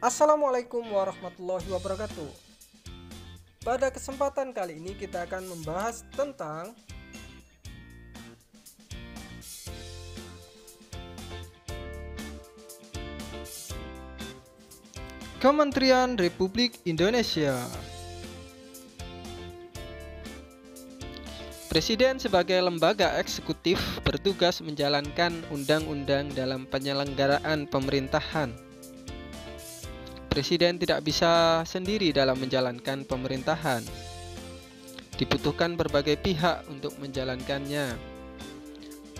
Assalamualaikum warahmatullahi wabarakatuh. Pada kesempatan kali ini kita akan membahas tentang Kementerian Republik Indonesia. Presiden sebagai lembaga eksekutif bertugas menjalankan undang-undang dalam penyelenggaraan pemerintahan. Presiden tidak bisa sendiri dalam menjalankan pemerintahan. Dibutuhkan berbagai pihak untuk menjalankannya.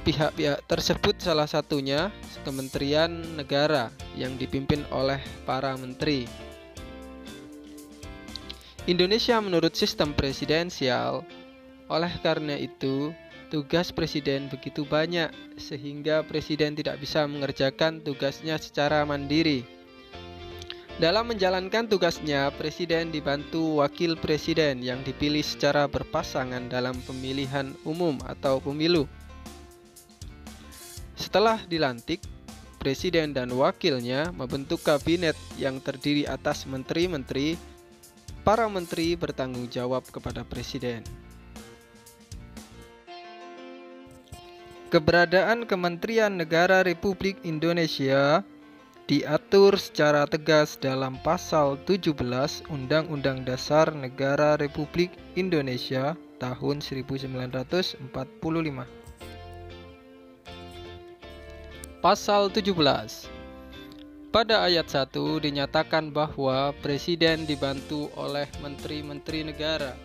Pihak-pihak tersebut salah satunya Kementerian Negara yang dipimpin oleh para menteri. Indonesia menurut sistem presidensial. Oleh karena itu, tugas presiden begitu banyak sehingga presiden tidak bisa mengerjakan tugasnya secara mandiri. Dalam menjalankan tugasnya, presiden dibantu wakil presiden yang dipilih secara berpasangan dalam pemilihan umum atau pemilu. Setelah dilantik, presiden dan wakilnya membentuk kabinet yang terdiri atas menteri-menteri. Para menteri bertanggung jawab kepada presiden. Keberadaan Kementerian Negara Republik Indonesia diatur secara tegas dalam Pasal 17 Undang-Undang Dasar Negara Republik Indonesia tahun 1945. Pasal 17. Pada ayat 1 dinyatakan bahwa presiden dibantu oleh menteri-menteri negara.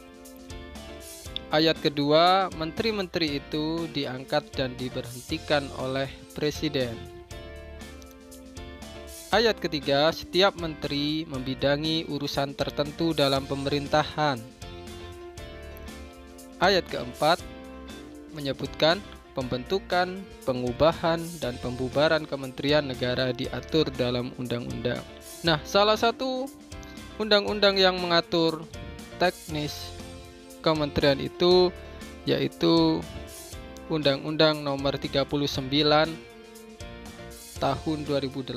Ayat kedua, menteri-menteri itu diangkat dan diberhentikan oleh presiden. Ayat ketiga, setiap menteri membidangi urusan tertentu dalam pemerintahan. Ayat keempat, menyebutkan pembentukan, pengubahan, dan pembubaran kementerian negara diatur dalam undang-undang. Nah, salah satu undang-undang yang mengatur teknis kementerian itu yaitu Undang-Undang Nomor 39 Tahun 2008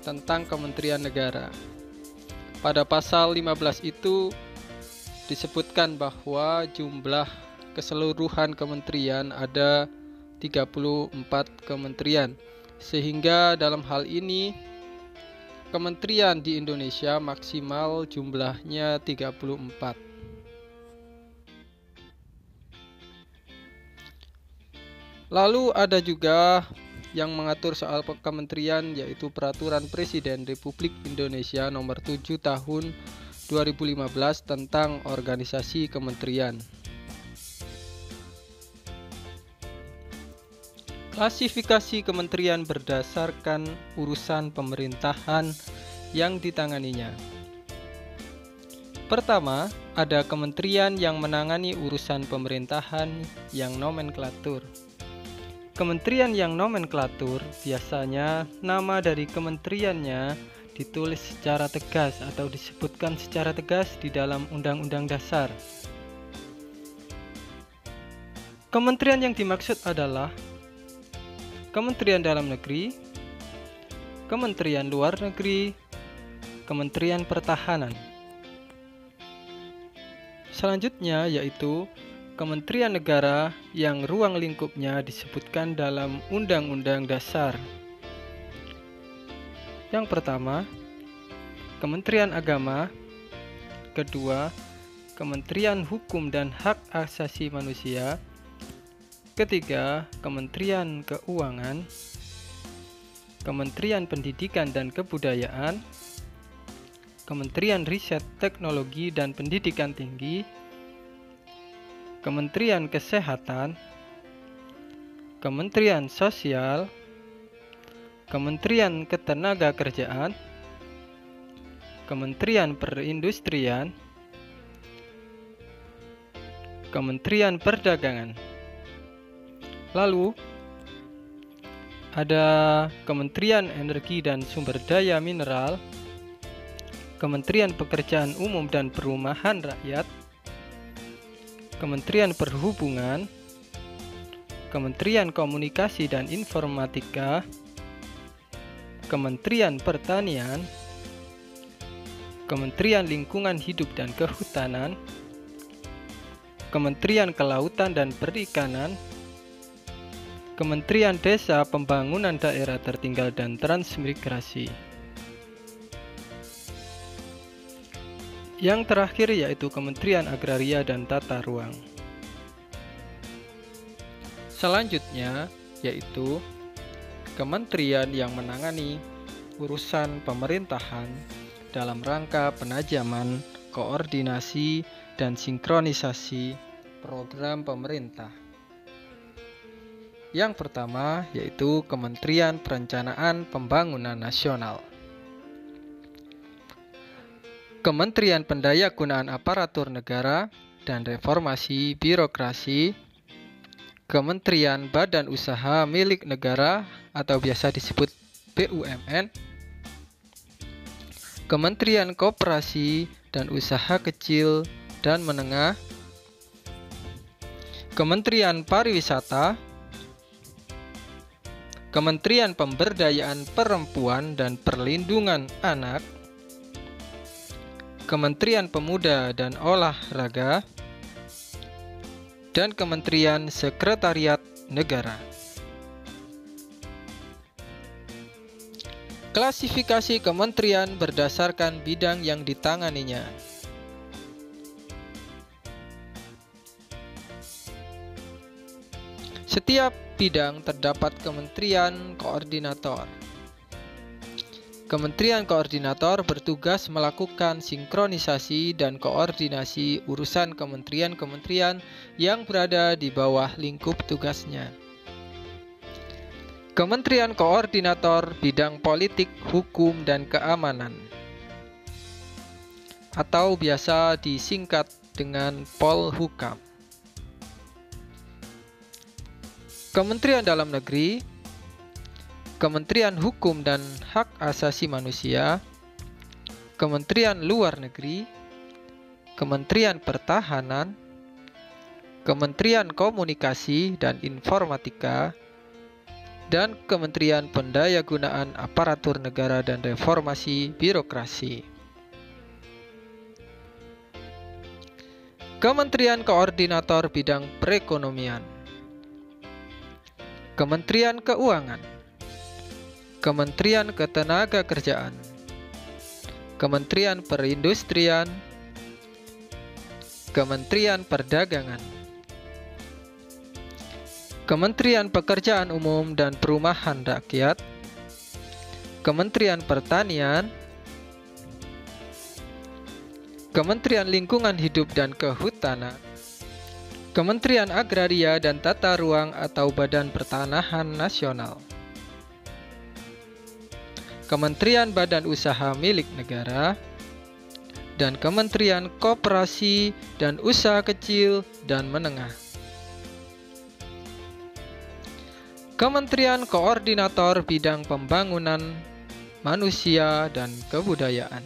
tentang Kementerian Negara. Pada pasal 15 itu disebutkan bahwa jumlah keseluruhan kementerian ada 34 kementerian, sehingga dalam hal ini kementerian di Indonesia maksimal jumlahnya 34. Lalu ada juga yang mengatur soal kementerian yaitu Peraturan Presiden Republik Indonesia Nomor 7 Tahun 2015 tentang organisasi kementerian. Klasifikasi kementerian berdasarkan urusan pemerintahan yang ditanganinya. Pertama, ada kementerian yang menangani urusan pemerintahan yang nomenklatur. Kementerian yang nomenklatur biasanya nama dari kementeriannya ditulis secara tegas atau disebutkan secara tegas di dalam Undang-Undang Dasar. Kementerian yang dimaksud adalah Kementerian Dalam Negeri, Kementerian Luar Negeri, Kementerian Pertahanan. Selanjutnya yaitu Kementerian Negara yang ruang lingkupnya disebutkan dalam Undang-Undang Dasar. Yang pertama, Kementerian Agama. Kedua, Kementerian Hukum dan Hak Asasi Manusia. Ketiga, Kementerian Keuangan, Kementerian Pendidikan dan Kebudayaan, Kementerian Riset Teknologi dan Pendidikan Tinggi, Kementerian Kesehatan, Kementerian Sosial, Kementerian Ketenagakerjaan, Kementerian Perindustrian, Kementerian Perdagangan. Lalu ada Kementerian Energi dan Sumber Daya Mineral, Kementerian Pekerjaan Umum dan Perumahan Rakyat, Kementerian Perhubungan, Kementerian Komunikasi dan Informatika, Kementerian Pertanian, Kementerian Lingkungan Hidup dan Kehutanan, Kementerian Kelautan dan Perikanan, Kementerian Desa, Pembangunan Daerah Tertinggal dan Transmigrasi. Yang terakhir yaitu Kementerian Agraria dan Tata Ruang. Selanjutnya yaitu kementerian yang menangani urusan pemerintahan dalam rangka penajaman, koordinasi, dan sinkronisasi program pemerintah. Yang pertama yaitu Kementerian Perencanaan Pembangunan Nasional. Kementerian Pendayagunaan Aparatur Negara dan Reformasi Birokrasi, Kementerian Badan Usaha Milik Negara atau biasa disebut BUMN, Kementerian Koperasi dan Usaha Kecil dan Menengah, Kementerian Pariwisata, Kementerian Pemberdayaan Perempuan dan Perlindungan Anak, Kementerian Pemuda dan Olahraga, dan Kementerian Sekretariat Negara. Klasifikasi kementerian berdasarkan bidang yang ditanganinya. Setiap bidang terdapat kementerian koordinator. Kementerian koordinator bertugas melakukan sinkronisasi dan koordinasi urusan kementerian-kementerian yang berada di bawah lingkup tugasnya. Kementerian koordinator bidang politik, hukum, dan keamanan, atau biasa disingkat dengan Polhukam. Kementerian Dalam Negeri, Kementerian Hukum dan Hak Asasi Manusia, Kementerian Luar Negeri, Kementerian Pertahanan, Kementerian Komunikasi dan Informatika, dan Kementerian Pendayagunaan Aparatur Negara dan Reformasi Birokrasi. Kementerian Koordinator Bidang Perekonomian, Kementerian Keuangan, Kementerian Ketenagakerjaan, Kementerian Perindustrian, Kementerian Perdagangan, Kementerian Pekerjaan Umum dan Perumahan Rakyat, Kementerian Pertanian, Kementerian Lingkungan Hidup dan Kehutanan, Kementerian Agraria dan Tata Ruang atau Badan Pertanahan Nasional, Kementerian Badan Usaha Milik Negara, dan Kementerian Koperasi dan Usaha Kecil dan Menengah. Kementerian Koordinator Bidang Pembangunan Manusia dan Kebudayaan,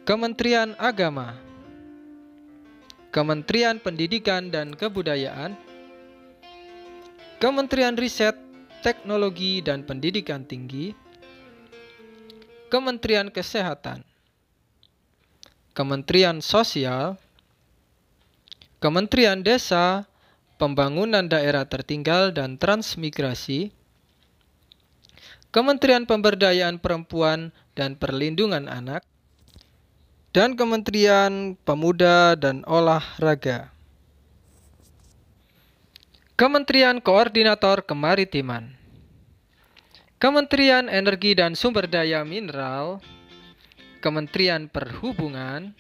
Kementerian Agama, Kementerian Pendidikan dan Kebudayaan, Kementerian Riset, Teknologi dan Pendidikan Tinggi, Kementerian Kesehatan, Kementerian Sosial, Kementerian Desa, Pembangunan Daerah Tertinggal dan Transmigrasi, Kementerian Pemberdayaan Perempuan dan Perlindungan Anak, dan Kementerian Pemuda dan Olahraga. Kementerian Koordinator Kemaritiman, Kementerian Energi dan Sumber Daya Mineral, Kementerian Perhubungan,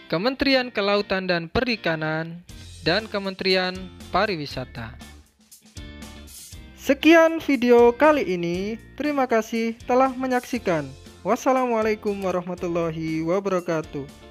Kementerian Kelautan dan Perikanan, dan Kementerian Pariwisata. Sekian video kali ini. Terima kasih telah menyaksikan. Wassalamualaikum warahmatullahi wabarakatuh.